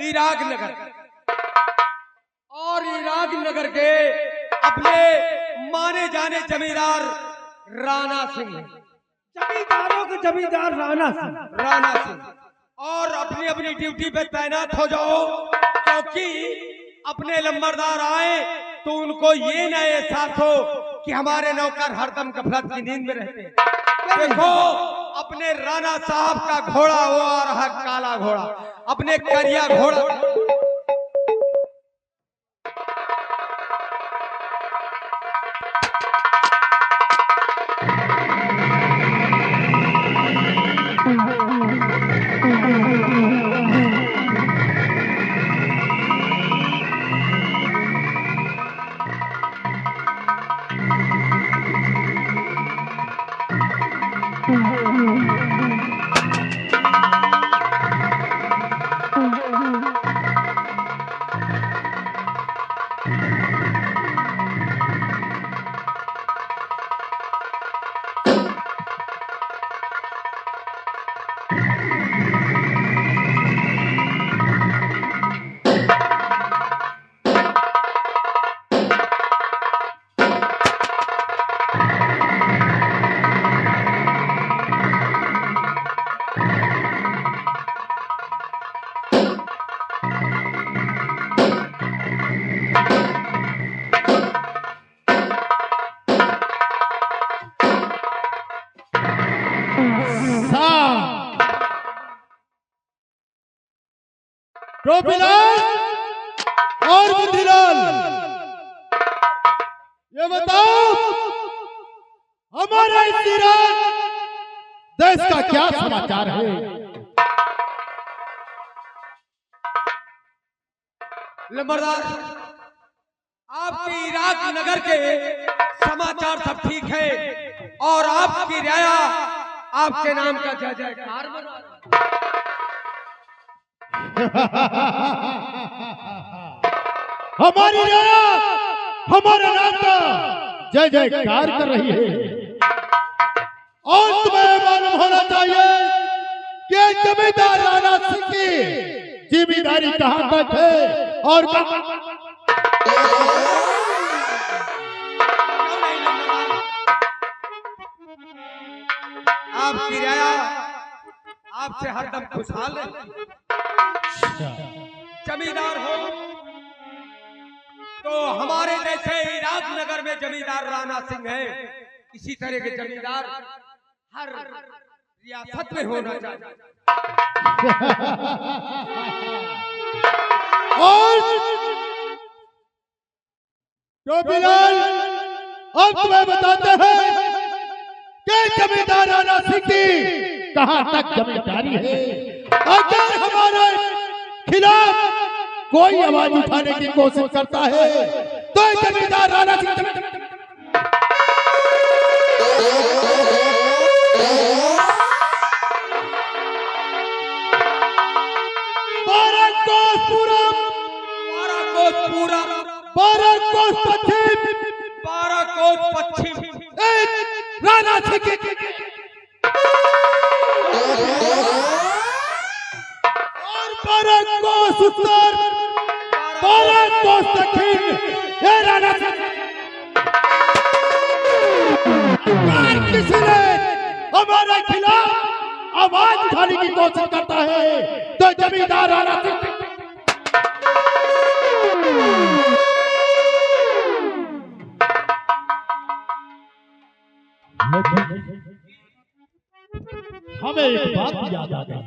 Iraq नगर, और Iraq नगर के अपने माने जाने जमींदार राणा सिंह, जमींदारों के जमींदार राणा सिंह, और अपनी अपनी ड्यूटी पे तैनात हो जाओ, क्योंकि अपने लंबरदार आए तो उनको ये न एहसास हो कि हमारे नौकर हरदम गफलत की नींद में रहते हैं। देखो, अपने राणा साहब का घोड़ा वो आ रहा, काला घोड़ा, अपने करिया घोड़ा। टोपीलाल और बुद्धिलाल, ये बताओ हमारे इस इराक देश का क्या समाचार है? लंबरदार, आपके इराक नगर के समाचार सब ठीक है, और आपकी रियाया आपके नाम का जय जयकार बना। हमारी रियाया हमारा नाम का जय जयकार कर रही है, और तुम्हें मालूम होना चाहिए कि जमींदार राणा सिंह की जिम्मेदारी कहां तक है और आपकी रियाया आपसे हरदम खुशहाल है। जमींदार हो तो हमारे जैसे इराक नगर में जमींदार राणा सिंह है, इसी तरह के जमींदार हर रियासत में होना चाहिए। और टोपीलाल, अब तुम्हें बताते हैं कि जमींदार राणा सिंह की कहां तक जमींदारी है। अगर हमारे खिलाफ कोई आवाज उठाने की कोशिश करता है तो जमींदार राणा सिंह बारह कोस पश्चिम राणा सिंह और 12 कोस उत्तर, 12 कोस दक्षिण, ये राणा सिंह। किसी ने हमारे खिलाफ आवाज उठाने की कोशिश करता है तो जमींदार राणा सिंह हमें एक बात याद आ गई।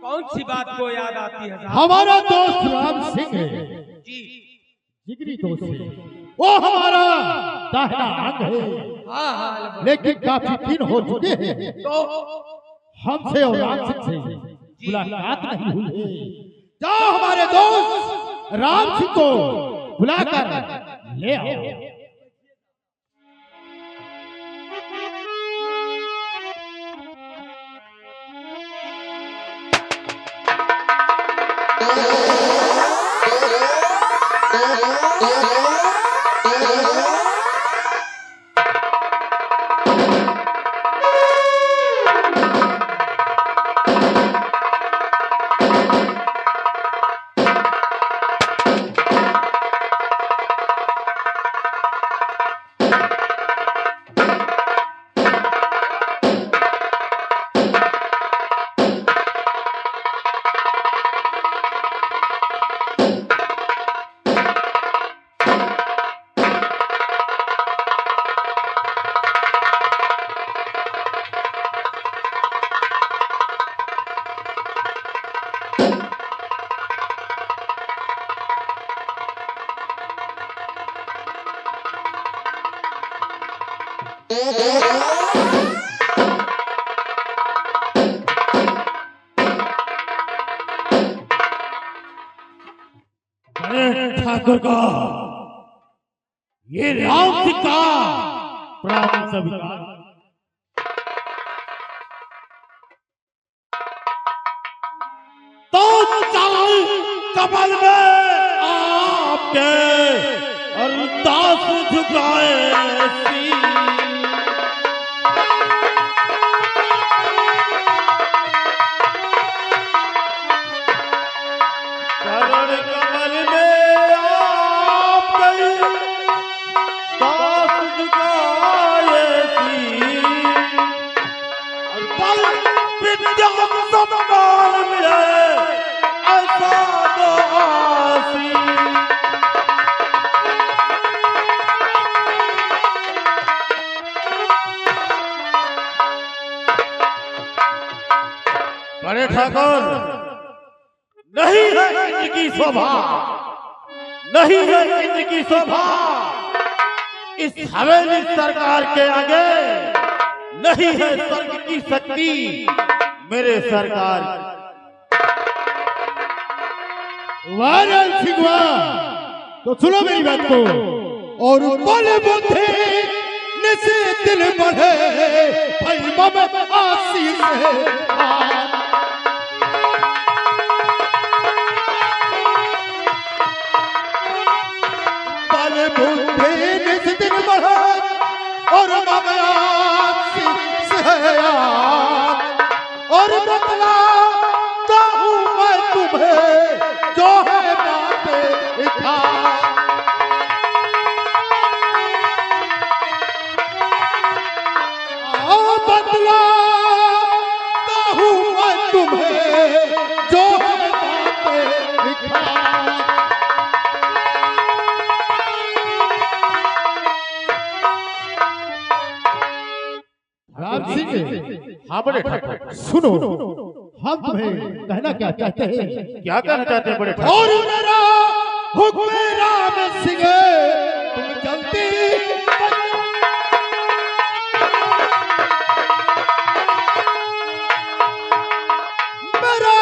कौन सी बात को याद आती है? हमारा दोस्त राम सिंह है जी, जिगरी दोस्त है, वो हमारा दाहिना अंग है। हाँ, लेकिन काफी दिन हो चुके हैं तो हमसे और राम सिंह से मुलाकात नहीं हुई है। जाओ हमारे दोस्त राम सिंह को बुलाकर ले आओ। ठाकुर का ये राम सिंह का प्राण स्वीकार। तो चाल कमल में आपके अरदास झुकाए चरण कमल में आपके दास झुकाए और बल विद्या सम्मान मिले ऐसा तो आसी। बड़े ठाकुर नहीं है इनकी शोभा, नहीं है इनकी शोभा इस हवेली सरकार के आगे, नहीं है स्वर्ग की शक्ति मेरे सरकार। वाह सिंह तो सुनो मेरी बात को, और बल बुद्धि निसे दिल बढ़े भाई मम आशीष है। बुद्धि निस दिन बढ़े और मम आशीष है और बतला हूँ मैं तुम्हें जो है बातें था। बतला हूँ मैं तुम्हें जो है बातें था। राम सिंह हाँ बड़े ठाकुर सुनो, हम तुम्हें कहना क्या चाहते हैं? क्या कहना चाहते हैं बड़े ठाकुर? और मेरा हुक्म राम सिंह तुम जल्दी मेरा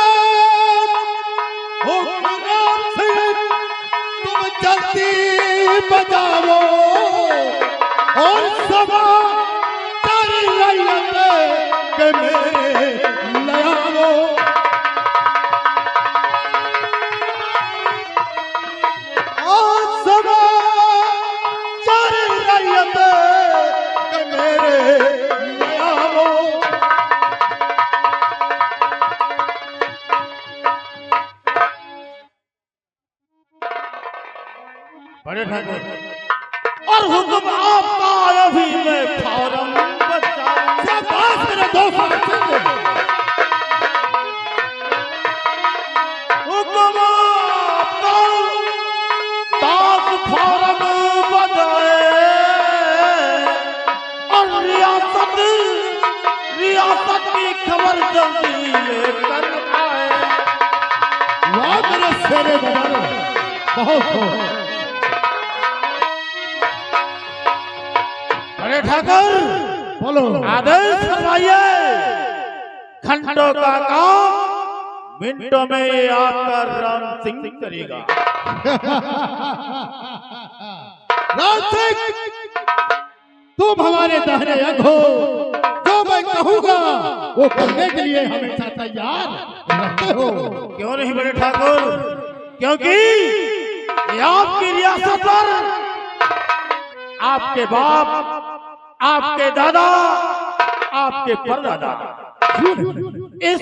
हुक्म राम सिंह तुम जल्दी बजाओ और सवा के मेरे नयावो सदा सारे रैयत के मेरे नयावो। बड़े ठाकुर और हुक्म आपका अभी मैं फौरन मेरे दोस्त हुक्म दास फौरन बजाए और रियासत की खबर जल्दी लेकर आए। वाह मेरे शेरे बजाने बहुत हो। बड़े ठाकुर बोलो आदेश फरमाइए, घंटों का काम मिनटों में आपका राम सिंह करेगा। राम सिंह तुम हमारे दाहिने अंग हो, जो मैं कहूँगा वो करने के लिए हमेशा तैयार रहते हो। क्यों नहीं बड़े ठाकुर? क्योंकि ये आपकी रियासत पर आपके बाप, आपके दादा, आपके परदादा इस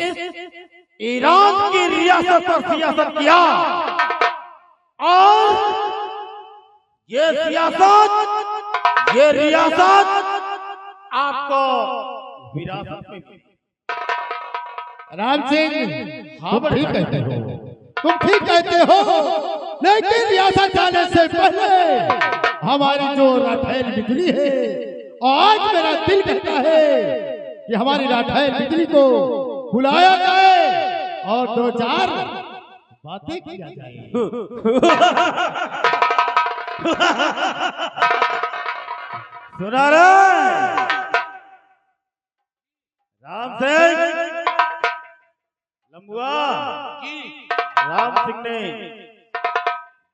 ईरान की रियासत पर सियासत किया और ये सियासत, ये रियासत आपको विरासत में। राम सिंह हाँ ठीक कहते हो, तुम ठीक कहते हो, लेकिन रियासत जाने से पहले हमारी जो राठैल बिजली है, आज मेरा दिल कहता है कि हमारी राठैल बिजली को बुलाया जाए और दो चार बातें किया जाए। सुना रहे राम सिंह लंबुआ राम सिंह ने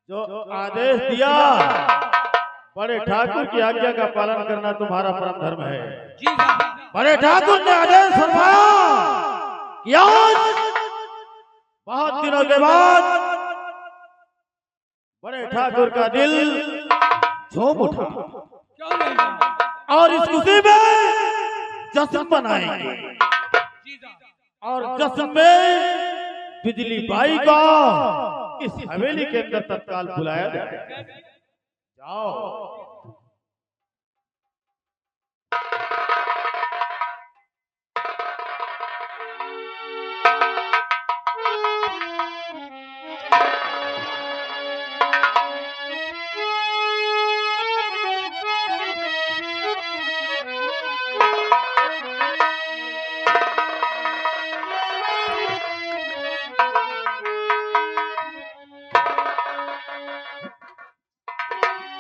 जो आदेश दिया बड़े ठाकुर की आज्ञा का पालन करना तुम्हारा परम धर्म है। जी साहब। बड़े ठाकुर ने आदेश फरमाया कि आज बहुत दिनों के बाद बड़े ठाकुर का दिल झूम उठा क्यों नहीं? और इस खुशी में जश्न मनाएंगे जी साहब। और जश्न में बिजली बाई का इस हवेली के अंदर तत्काल बुलाया जाए। जाओ।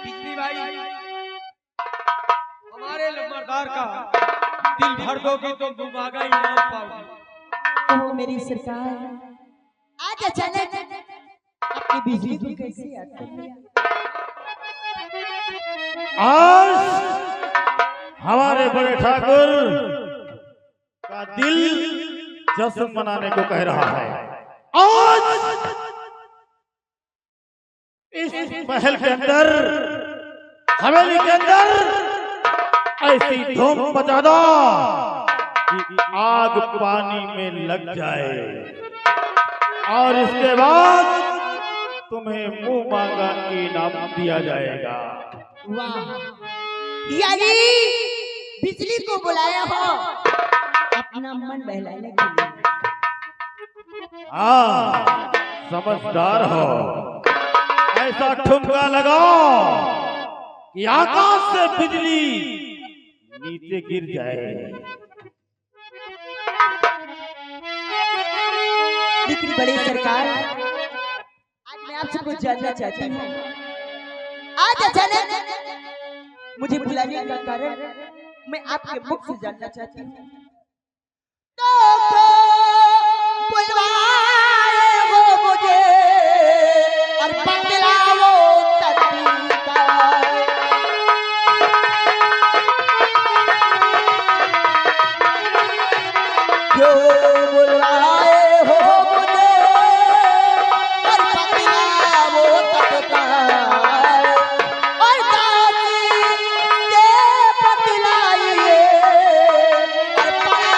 बिजली भाई, हमारे लंबरदार का दिल भर दोगी तो दुबागा इनाम पाओगी। ओह मेरी सरकार, आज अचानक अपनी बिजली को कैसे याद कर लिया? आज हमारे बड़े ठाकुर का दिल जश्न मनाने को कह रहा है। आज इस महल के अंदर हवेली के अंदर ऐसी धूम मचा दो कि आग पानी में लग जाए और इसके बाद तुम्हें मुंह मांगा इनाम दिया जाएगा। वाह, यानी बिजली को बुलाया हो अपना मन बहलाने के लिए। हाँ, समझदार हो। ऐसा ठुमका लगाओ कि आकाश से बिजली नीचे गिर जाए। लेकिन बड़ी सरकार, आज मैं आपसे कुछ जानना चाहती हूँ। आज अचानक मुझे बुलाने का कारण मैं आपके मुख से जानना चाहती हूँ। तो बुलवाए हो मुझे और बतलाओ तरीका। क्यों बुलवाए हो मुझे और बतलाओ तत्काल और दादी से बतलाइए और बड़ा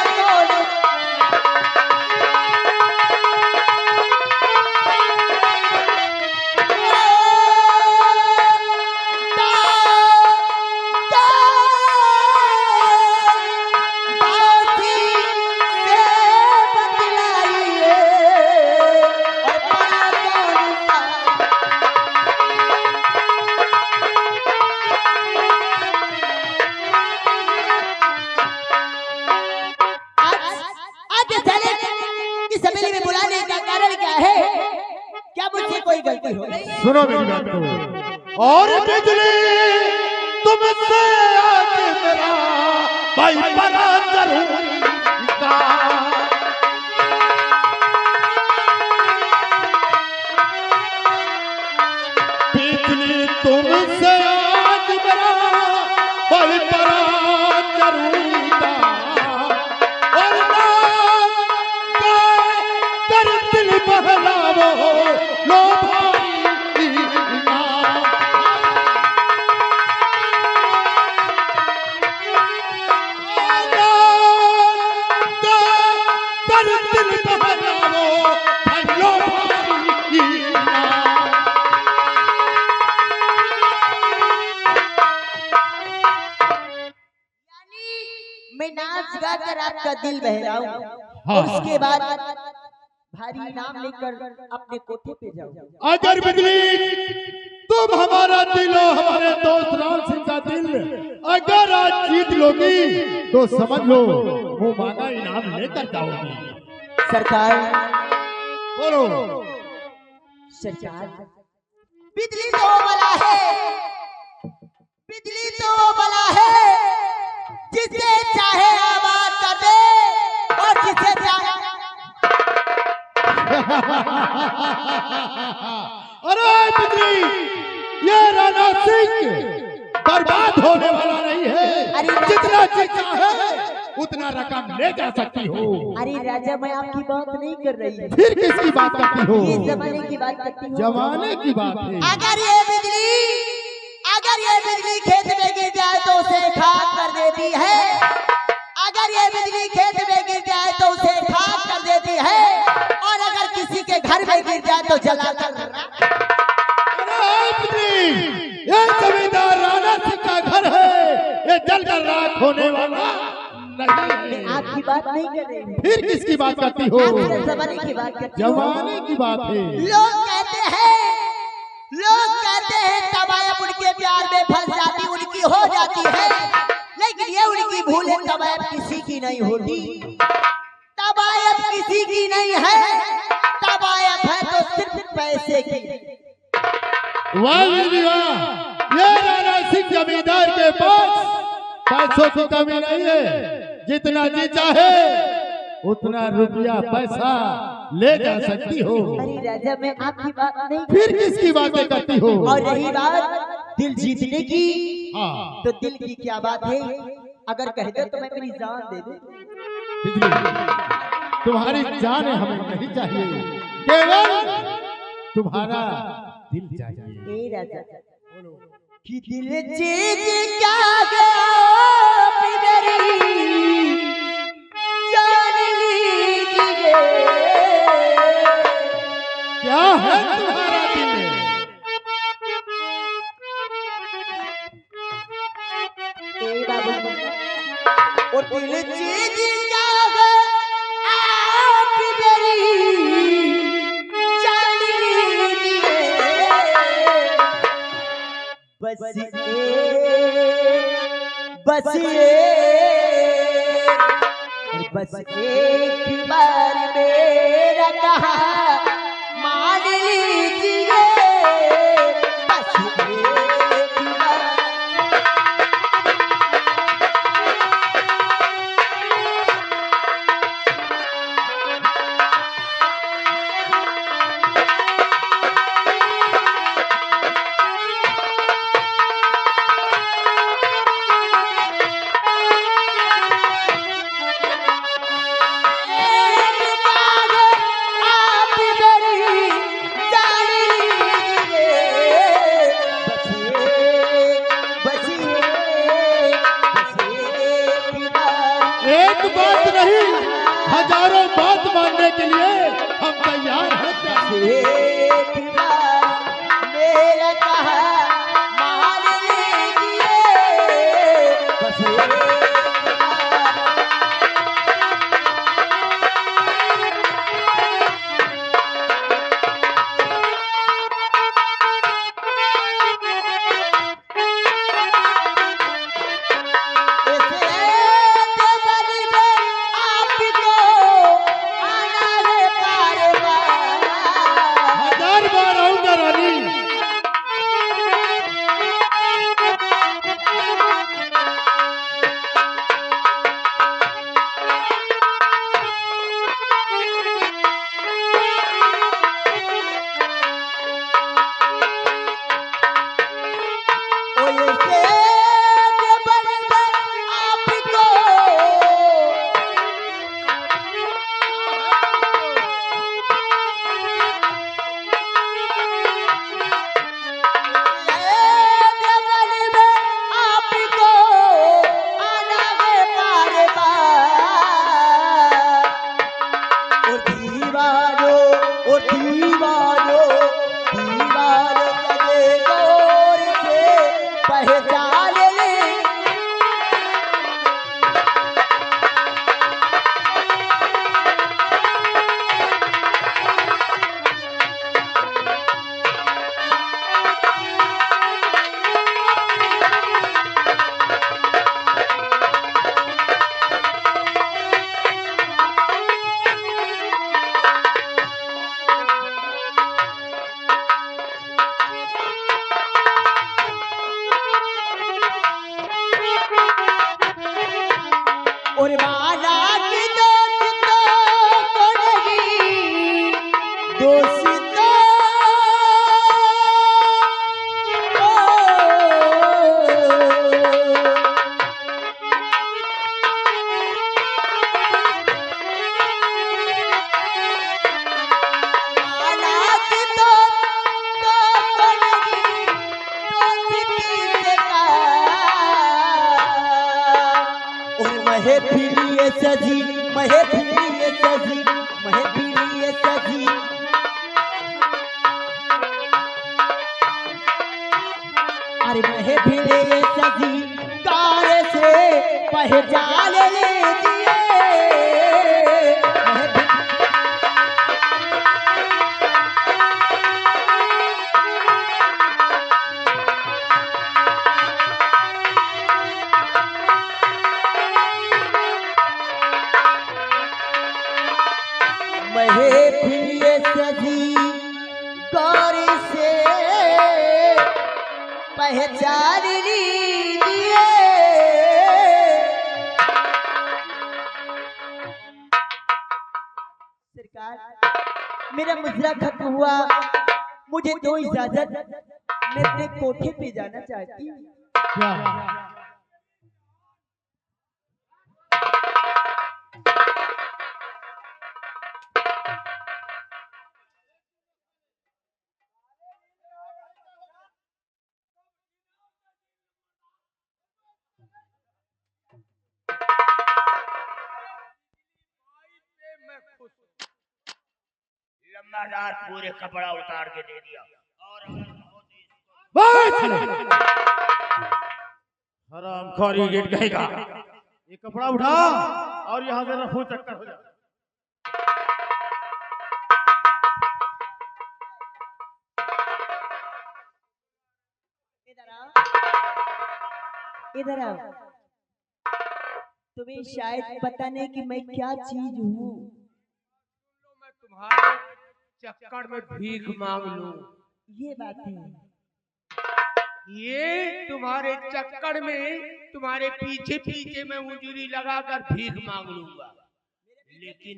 कोई गलती हो गई। सुनो मेरी बात को। और बिजली तुमसे आज मेरा भाई बड़ा जरूरी था। बिजली तुमसे आज मेरा भाई बड़ा जरूरी था। और कर दिल बहलावो लो भाई ना। कर दिल बहलावो भाई लो भाई ना। मैं नाच गाकर आपका दिल बहलाऊं और उसके बाद भारी इनाम लेकर अपने कोठे पे जाऊं। अगर बिजली तुम हमारा दिल हो, हमारे दोस्त राम सिंह का दिल अगर आज जीत लोगी तो समझ लो वो मांगा इनाम लेकर जाओगी। सरकार, बोलो। सरकार, बिजली तो वाला है बिजली तो वो बला है जिसे चाहे आबाद कर दे और जिसे चाहे अरे बिजली, ये राणा सिंह बर्बाद होने वाला नहीं है। जितना चाहे उतना रकम ले जा सकती हो। अरे राजा, मैं आपकी बात नहीं कर रही। फिर किसकी बात करती हो? ये जमाने की बात करती हूँ। जमाने की बात है। अगर ये बिजली खेत में गिर जाए तो उसे खाक कर देती है। अगर ये बिजली खेत में गिर जाए तो उसे खाक कर देती है, और अगर किसी के घर में गिर जाए तो जला कर। ये जमींदार राणा सिंह का घर है, ये जलकर राख होने वाला नहीं है। आपकी बात नहीं कर रही। फिर किसकी बात करती हो? जमाने की बात करती हूँ। जमाने की बात है। लोग कहते हैं तबायब उनके प्यार में फंस जाती, उनकी हो जाती है, लेकिन ये उनकी भूल है। तबायब किसी की नहीं होती, तबायब किसी की नहीं है, तबायब है तो सिर्फ पैसे की। वाह ये राणा सिंह जमींदार के पास पैसों की कमी नहीं है। जितना जी चाहे उतना रुपया पैसा ले जा सकती हो। अरे राजा, मैं आपकी बात नहीं। फिर किसकी बातें करती हो? और रही बात दिल जीतने की, हाँ, तो दिल की क्या बात है? अगर कह दो तो मैं मेरी जान दे दूं। तुम्हारी जान हमें नहीं चाहिए, केवल तुम्हारा दिल चाहिए। ए राजा, कि दिल चीज क्या गया मेरी जान लीजिए। क्या है तुम्हारा दिल? ए बाबू, और दिल चीज क्या गया मेरी जान लीजिए। बस एक बार मेरा कहा मान लीजिए। बस एक बार। एक बात नहीं, हजारों बात मानने के लिए हम तैयार हैं। एक बार मेरा कहा मान लीजिए। बस एक बार। महफिलिए सजी महफिलिए सजी महफिलिए सजी अरे महफिलिए सजी कार से पहचान लीजिए महफिलिए सजी कार से पहचान लीजिए सरकार मेरा मुजरा खत्म हुआ मुझे दो इजाजत मैं अपने कोठे पे जाना चाहती हूँ क्या लम्बादार पूरे कपड़ा उतार के दे दिया और हराम खोरी गिर गएगा। ये कपड़ा उठा और यहाँ से रफू चक्कर हो जा। इधर आओ तुम्हें शायद पता नहीं कि मैं क्या चीज हूँ मैं तुम्हारे चक्कर में भीख मांग लूं। ये बात है ये तुम्हारे चक्कर में तुम्हारे पीछे पीछे मैं उजरी लगाकर भीख मांग लूंगा। लेकिन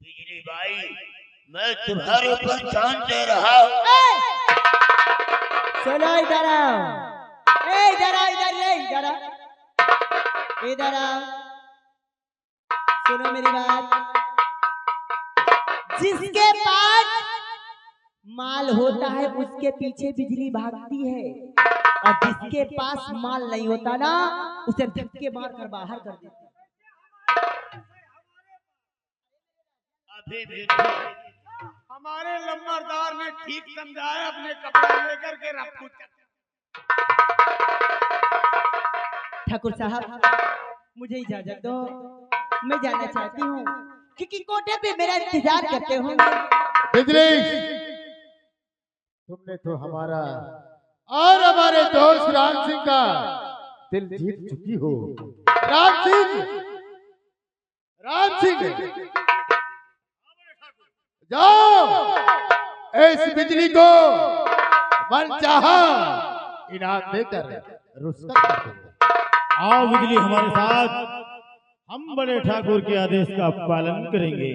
बिजली बाई मैं तुम्हारे ऊपर जान दे रहा हूँ। सुनो इधर आओ इधर आओ इधर आओ इधर आओ सुनो मेरी बात जिसके पास माल होता है उसके पीछे बिजली भागती है और जिसके पास माल नहीं होता ना उसे धक्के मार कर बाहर कर देते अभी भी हमारे लंबरदार ने ठीक समझाया। अपने कपड़े लेकर के रखो। ठाकुर साहब मुझे इजाजत दो मैं जाना चाहती हूँ क्योंकि कोठे पे मेरा इंतजार करते होंगे। बिजली तुमने तो हमारा और हमारे दोस्त राम सिंह का दिल जीत चुकी हो। राम सिंह जाओ इस बिजली को मनचाहा इनाम देकर रुष्ट कर दो। आओ बिजली हमारे साथ, हम बड़े ठाकुर के आदेश का पालन करेंगे।